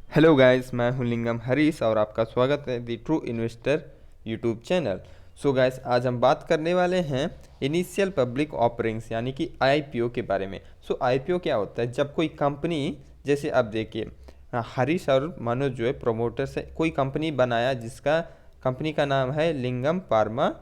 Hello guys, मैं हूं लिंगम हरीश और आपका स्वागत है दी true investor YouTube channel. So guys, आज हम बात करने वाले हैं इनिशियल पब्लिक ऑफरिंग्स यानी कि आईपीओ के बारे में। सो आईपीओ क्या होता है? जब कोई कंपनी, जैसे आप देखिए, हरीश और मनोज जो है प्रमोटर से कोई कंपनी बनाया जिसका कंपनी का नाम है लिंगम फार्मा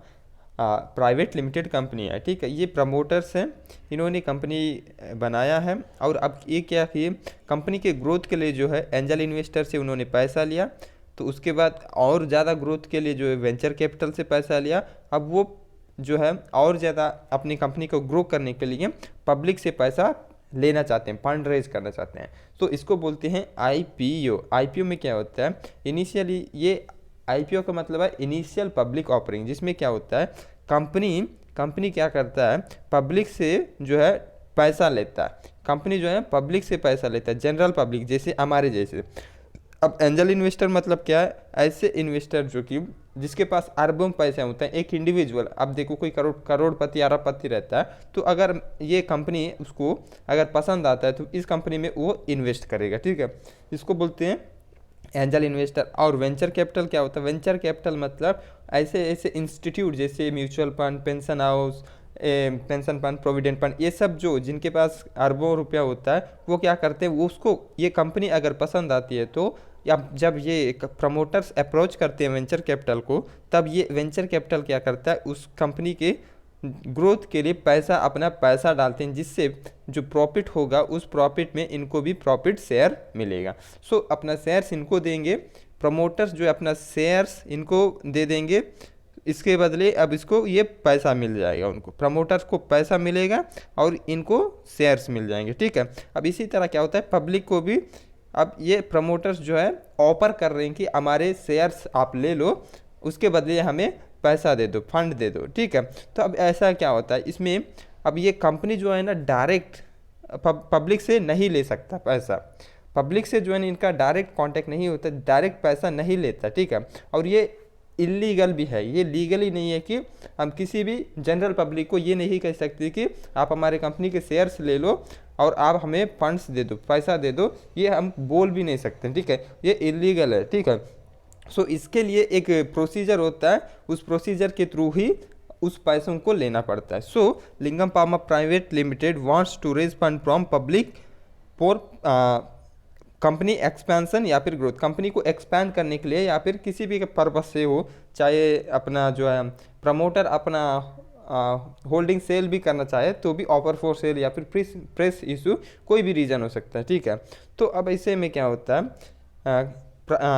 प्राइवेट लिमिटेड कंपनी है। ठीक है, ये प्रमोटर्स हैं, इन्होंने कंपनी बनाया है। और अब ये क्या किए, कंपनी के ग्रोथ के लिए जो है एंजल इन्वेस्टर से उन्होंने पैसा लिया। तो उसके बाद और ज़्यादा ग्रोथ के लिए जो है वेंचर कैपिटल से पैसा लिया। अब वो जो है और ज़्यादा अपनी कंपनी को ग्रो करने के लिए पब्लिक से पैसा लेना चाहते हैं, फंड रेज करना चाहते हैं। तो इसको बोलते हैं आईपीओ। आईपीओ में क्या होता है, इनिशियली ये आईपीओ का मतलब है इनिशियल पब्लिक ऑफरिंग, जिसमें क्या होता है, कंपनी कंपनी क्या करता है, पब्लिक से जो है पैसा लेता है। कंपनी जो है पब्लिक से पैसा लेता है, जनरल पब्लिक जैसे हमारे जैसे। अब एंजल इन्वेस्टर मतलब क्या है, ऐसे इन्वेस्टर जो कि जिसके पास अरबों पैसे होते हैं। एक इंडिविजुअल, अब देखो कोई करोड़पति अरबपति रहता है, तो अगर ये कंपनी उसको अगर पसंद आता है तो इस कंपनी में वो इन्वेस्ट करेगा। ठीक है, इसको बोलते हैं एंजल इन्वेस्टर। और वेंचर कैपिटल क्या होता है, वेंचर कैपिटल मतलब ऐसे ऐसे इंस्टीट्यूट जैसे mutual fund, pension house, pension fund, provident fund, ये सब जो जिनके पास अरबों रुपया होता है, वो क्या करते हैं, वो उसको ये कंपनी अगर पसंद आती है तो या जब ये प्रमोटर्स अप्रोच करते हैं वेंचर कैपिटल को, तब ये वेंचर कैपिटल क्या करता है, उस कंपनी के ग्रोथ के लिए पैसा, अपना पैसा डालते हैं, जिससे जो प्रॉफिट होगा उस प्रॉफिट में इनको भी प्रॉफिट शेयर मिलेगा। सो अपना शेयर्स इनको देंगे, प्रमोटर्स जो है अपना शेयर्स इनको दे देंगे। इसके बदले अब इसको ये पैसा मिल जाएगा, उनको प्रमोटर्स को पैसा मिलेगा और इनको शेयर्स मिल जाएंगे। ठीक है, अब इसी तरह क्या होता है, पब्लिक को भी अब ये प्रमोटर्स जो है ऑफर कर रहे हैं कि हमारे शेयर्स आप ले लो, उसके बदले हमें पैसा दे दो, फंड दे दो। ठीक है, तो अब ऐसा क्या होता है इसमें, अब ये कंपनी जो है ना डायरेक्ट पब्लिक से नहीं ले सकता पैसा। पब्लिक से जो है ना इनका डायरेक्ट कांटेक्ट नहीं होता, डायरेक्ट पैसा नहीं लेता। ठीक है, और ये इलीगल भी है, ये लीगली नहीं है कि हम किसी भी जनरल पब्लिक को ये नहीं कह सकते कि आप हमारे कंपनी के शेयर्स ले लो और आप हमें फंड्स दे दो, पैसा दे दो, ये हम बोल भी नहीं सकते। ठीक है, ये इलीगल है। ठीक है, सो इसके लिए एक प्रोसीजर होता है, उस प्रोसीजर के थ्रू ही उस पैसों को लेना पड़ता है। So Lingam pharma private limited wants to raise fund from public for company expansion या फिर ग्रोथ, कंपनी को एक्सपैंड करने के लिए या फिर किसी भी पर्पज से हो, चाहे अपना जो है प्रमोटर अपना होल्डिंग सेल भी करना चाहे तो भी ऑफर फॉर सेल या फिर प्रेस इशू, कोई भी रीज़न हो सकता है। ठीक है, तो अब ऐसे में क्या होता है,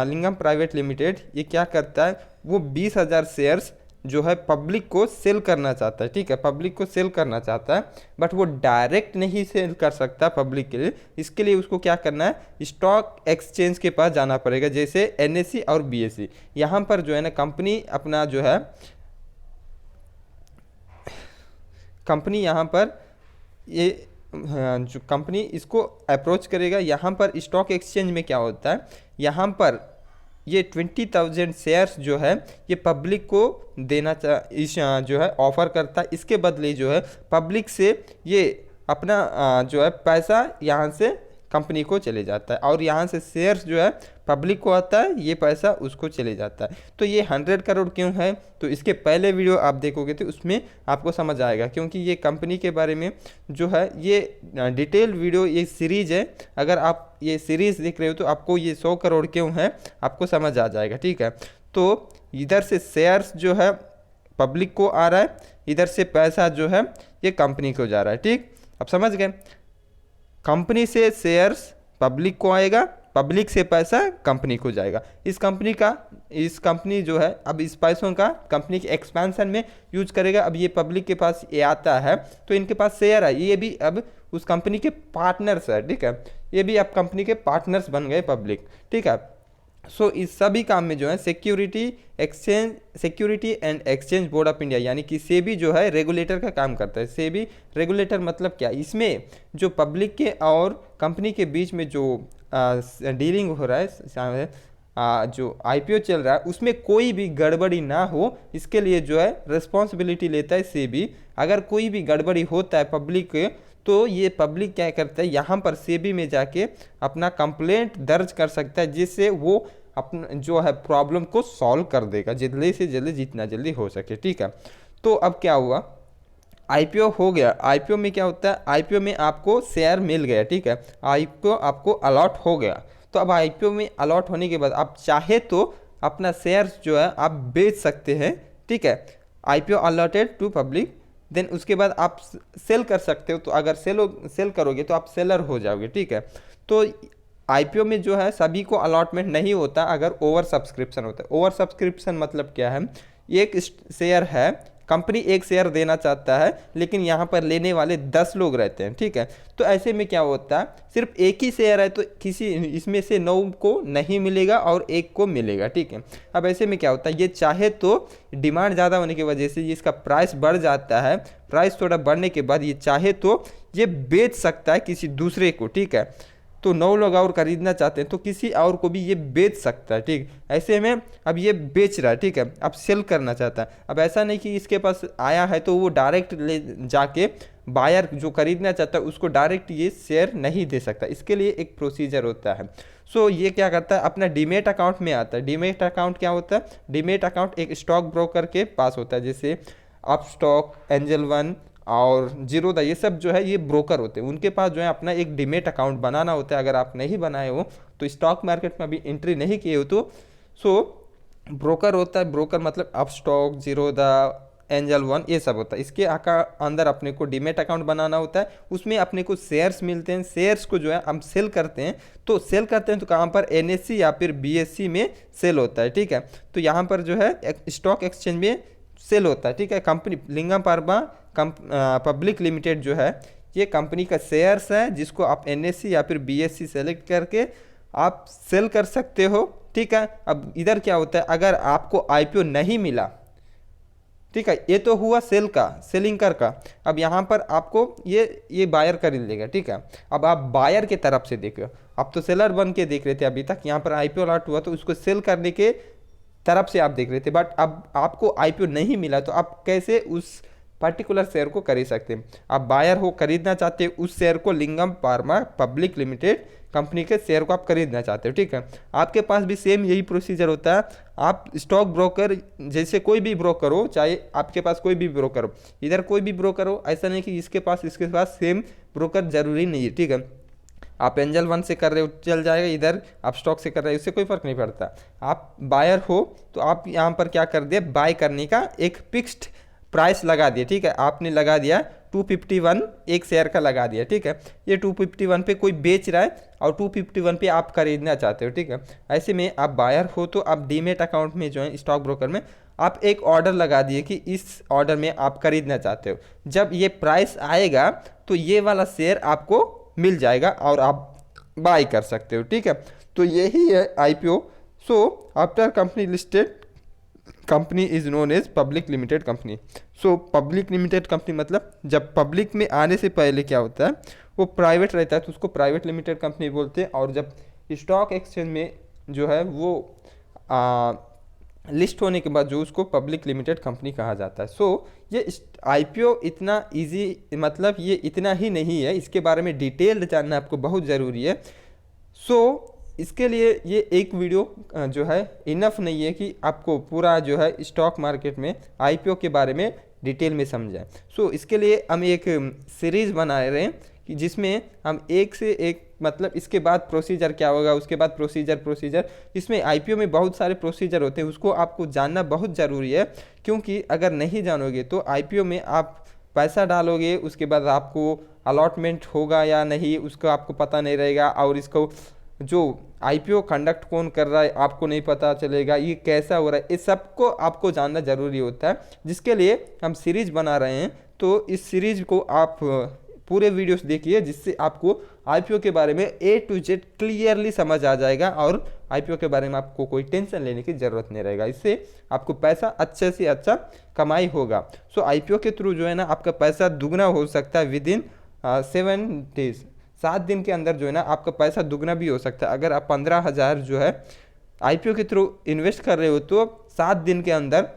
लिंगम प्राइवेट लिमिटेड ये क्या करता है, वो 20,000 शेयर्स जो है पब्लिक को सेल करना चाहता है। ठीक है, पब्लिक को सेल करना चाहता है, बट वो डायरेक्ट नहीं सेल कर सकता पब्लिक के लिए। इसके लिए उसको क्या करना है, स्टॉक एक्सचेंज के पास जाना पड़ेगा, जैसे एनएससी और बीएससी। यहाँ पर जो है ना कंपनी अपना जो है, कंपनी यहाँ पर ये जो कंपनी इसको अप्रोच करेगा, यहाँ पर स्टॉक एक्सचेंज में क्या होता है, यहाँ पर ये 20,000 शेयर्स जो है ये पब्लिक को देना इस जो है ऑफर करता है। इसके बदले जो है पब्लिक से ये अपना जो है पैसा यहाँ से कंपनी को चले जाता है और यहाँ से शेयर्स जो है पब्लिक को आता है, ये पैसा उसको चले जाता है। तो ये 100 करोड़ क्यों है, तो इसके पहले वीडियो आप देखोगे तो उसमें आपको समझ आएगा, क्योंकि ये कंपनी के बारे में जो है ये डिटेल वीडियो, ये सीरीज़ है। अगर आप ये सीरीज़ देख रहे हो तो आपको ये 100 करोड़ क्यों है आपको समझ आ जाएगा। ठीक है, तो इधर से शेयर्स जो है पब्लिक को आ रहा है, इधर से पैसा जो है ये कंपनी को जा रहा है। ठीक, अब समझ गए, कंपनी से शेयर्स पब्लिक को आएगा, पब्लिक से पैसा कंपनी को जाएगा। इस कंपनी जो है अब इस पैसों का कंपनी के एक्सपेंशन में यूज करेगा। अब ये पब्लिक के पास ये आता है तो इनके पास शेयर है, ये भी अब उस कंपनी के पार्टनर्स है। ठीक है, ये भी अब कंपनी के पार्टनर्स बन गए पब्लिक। ठीक है, सो इस सभी काम में जो है security and exchange board of India यानी कि सेबी जो है रेगुलेटर का काम करता है। सेबी रेगुलेटर मतलब क्या, इसमें जो पब्लिक के और कंपनी के बीच में जो डीलिंग हो रहा है, जो आईपीओ चल रहा है, उसमें कोई भी गड़बड़ी ना हो, इसके लिए जो है रिस्पॉन्सिबिलिटी लेता है सेबी। अगर कोई भी गड़बड़ी होता है पब्लिक तो ये पब्लिक क्या करता है, यहाँ पर सेबी में जाके अपना कंप्लेंट दर्ज कर सकता है, जिससे वो अपना जो है प्रॉब्लम को सॉल्व कर देगा जल्दी से जल्दी, जितना जल्दी हो सके। ठीक है, तो अब क्या हुआ, आईपीओ हो गया। आईपीओ में क्या होता है, आईपीओ में आपको शेयर मिल गया। ठीक है, आईपीओ आपको अलॉट हो गया। तो अब आईपीओ में अलॉट होने के बाद आप चाहे तो अपना शेयर जो है आप बेच सकते हैं। ठीक है, IPO allotted to public, then उसके बाद आप सेल कर सकते हो। तो अगर सेल करोगे तो आप सेलर हो जाओगे। ठीक है, तो आईपीओ में जो है सभी को अलॉटमेंट नहीं होता अगर ओवर सब्सक्रिप्शन होता है। ओवर सब्सक्रिप्शन मतलब क्या है, एक शेयर है, कंपनी एक शेयर देना चाहता है, लेकिन यहाँ पर लेने वाले 10 लोग रहते हैं। ठीक है, तो ऐसे में क्या होता है, सिर्फ एक ही शेयर है तो किसी इसमें से 9 को नहीं मिलेगा और एक को मिलेगा। ठीक है, अब ऐसे में क्या होता है, ये चाहे तो डिमांड ज़्यादा होने की वजह से इसका प्राइस बढ़ जाता है। प्राइस थोड़ा बढ़ने के बाद ये चाहे तो ये बेच सकता है किसी दूसरे को। ठीक है, तो 9 लोग और खरीदना चाहते हैं तो किसी और को भी ये बेच सकता है। ठीक, ऐसे में अब ये बेच रहा है। ठीक है, अब सेल करना चाहता है। अब ऐसा नहीं कि इसके पास आया है तो वो डायरेक्ट ले जाके बायर जो खरीदना चाहता है उसको डायरेक्ट ये शेयर नहीं दे सकता, इसके लिए एक प्रोसीजर होता है। सो ये क्या करता है, अपना डीमेट अकाउंट में आता है। डीमेट अकाउंट क्या होता है, डीमेट अकाउंट एक स्टॉक ब्रोकर के पास होता है, जैसे अपस्टॉक, एंजल वन और जीरोधा, ये सब जो है ये ब्रोकर होते हैं। उनके पास जो है अपना एक डीमेट अकाउंट बनाना होता है। अगर आप नहीं बनाए हो तो स्टॉक मार्केट में अभी एंट्री नहीं किए हो तो सो ब्रोकर होता है। ब्रोकर मतलब अपस्टॉक, जीरोधा, एंजल वन, ये सब होता है। इसके अंदर अपने को डीमेट अकाउंट बनाना होता है। उसमें अपने को शेयर्स मिलते हैं। शेयर्स को जो है हम सेल करते हैं। तो सेल करते हैं तो कहाँ पर, एनएससी या फिर बीएससी में सेल होता है। ठीक है, तो यहाँ पर जो है स्टॉक एक्सचेंज में सेल होता है। ठीक है, कंपनी लिंगम फार्मा पब्लिक लिमिटेड जो है ये कंपनी का शेयर्स है, जिसको आप एनएससी या फिर बीएससी सेलेक्ट करके आप सेल कर सकते हो। ठीक है, अब इधर क्या होता है, अगर आपको आईपीओ नहीं मिला, ठीक है, ये तो हुआ सेल का, सेलिंग कर का। अब यहाँ पर आपको ये बायर खरीद लेगा। ठीक है, अब आप बायर के तरफ से देखो, आप तो सेलर बन के देख रहे थे अभी तक, यहाँ पर आईपीओ अलॉट हुआ तो उसको सेल करने के तरफ से आप देख रहे थे, बट अब आपको आईपीओ नहीं मिला तो आप कैसे उस पर्टिकुलर शेयर को खरीद सकते हैं। आप बायर हो, खरीदना चाहते हैं उस शेयर को, लिंगम फार्मा पब्लिक लिमिटेड कंपनी के शेयर को आप खरीदना चाहते हो। ठीक है, आपके पास भी सेम यही प्रोसीजर होता है। आप स्टॉक ब्रोकर, जैसे कोई भी ब्रोकर हो, चाहे आपके पास कोई भी ब्रोकर हो, इधर कोई भी ब्रोकर हो, ऐसा नहीं कि इसके पास सेम ब्रोकर जरूरी नहीं है। ठीक है, आप एंजल वन से कर रहे हो चल जाएगा, इधर आप स्टॉक से कर रहे हो, इससे कोई फर्क नहीं पड़ता। आप बायर हो तो आप यहाँ पर क्या कर दिया, बाय करने का एक फिक्स्ड प्राइस लगा दिया। ठीक है, आपने लगा दिया 251 एक शेयर का लगा दिया। ठीक है, ये 251 पे कोई बेच रहा है और 251 पे आप खरीदना चाहते हो। ठीक है, ऐसे में आप बायर हो तो आप डीमेट अकाउंट में जो है स्टॉक ब्रोकर में आप एक ऑर्डर लगा दिए कि इस ऑर्डर में आप खरीदना चाहते हो। जब ये प्राइस आएगा तो ये वाला शेयर आपको मिल जाएगा और आप बाय कर सकते हो। ठीक है, तो यही है IPO. So after company listed, company is known as public limited company. So public limited company मतलब जब पब्लिक में आने से पहले क्या होता है, वो प्राइवेट रहता है तो उसको प्राइवेट लिमिटेड कंपनी बोलते हैं, और जब स्टॉक एक्सचेंज में जो है वो लिस्ट होने के बाद जो उसको पब्लिक लिमिटेड कंपनी कहा जाता है। सो ये आईपीओ इतना इजी, मतलब ये इतना ही नहीं है, इसके बारे में डिटेल्ड जानना आपको बहुत ज़रूरी है। सो इसके लिए ये एक वीडियो जो है इनफ नहीं है कि आपको पूरा जो है स्टॉक मार्केट में आईपीओ के बारे में डिटेल में समझाएं। सो इसके लिए हम एक सीरीज़ बना रहे हैं कि जिसमें हम एक से एक, मतलब इसके बाद प्रोसीजर क्या होगा, उसके बाद प्रोसीजर, इसमें आईपीओ में बहुत सारे प्रोसीजर होते हैं, उसको आपको जानना बहुत ज़रूरी है। क्योंकि अगर नहीं जानोगे तो आईपीओ में आप पैसा डालोगे, उसके बाद आपको अलॉटमेंट होगा या नहीं उसका आपको पता नहीं रहेगा, और इसको जो आईपीओ कंडक्ट कौन कर रहा है आपको नहीं पता चलेगा, ये कैसा हो रहा है, इस सबको आपको जानना ज़रूरी होता है, जिसके लिए हम सीरीज बना रहे हैं। तो इस सीरीज को आप पूरे वीडियोस देखिए, जिससे आपको आईपीओ के बारे में ए टू जेड क्लियरली समझ आ जाएगा, और आईपीओ के बारे में आपको कोई टेंशन लेने की ज़रूरत नहीं रहेगा। इससे आपको पैसा अच्छे से अच्छा कमाई होगा। सो आईपीओ के थ्रू जो है ना आपका पैसा दुगना हो सकता है विदिन 7 डेज, 7 दिन के अंदर जो है ना आपका पैसा दुगना भी हो सकता है। अगर आप 15,000 जो है आईपीओ के थ्रू इन्वेस्ट कर रहे हो तो 7 दिन के अंदर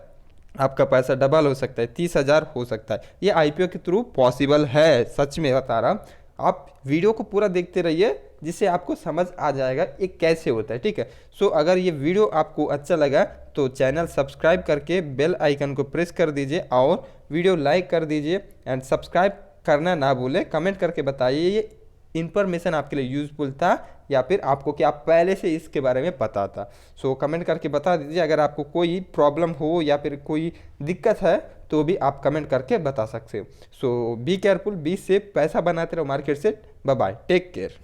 आपका पैसा डबल हो सकता है, 30,000 हो सकता है। ये आईपीओ के थ्रू पॉसिबल है, सच में बता रहा। आप वीडियो को पूरा देखते रहिए जिससे आपको समझ आ जाएगा ये कैसे होता है, ठीक है। सो अगर ये वीडियो आपको अच्छा लगा तो चैनल सब्सक्राइब करके बेल आइकन को प्रेस कर दीजिए और वीडियो लाइक कर दीजिए एंड सब्सक्राइब करना ना भूलें। कमेंट करके बताइए ये इन्फॉर्मेशन आपके लिए यूज़फुल था या फिर आपको क्या पहले से इसके बारे में पता था। सो कमेंट करके बता दीजिए। अगर आपको कोई प्रॉब्लम हो या फिर कोई दिक्कत है तो भी आप कमेंट करके बता सकते हो। So be careful, be safe, पैसा बनाते रहो मार्केट से। Bye bye, take care.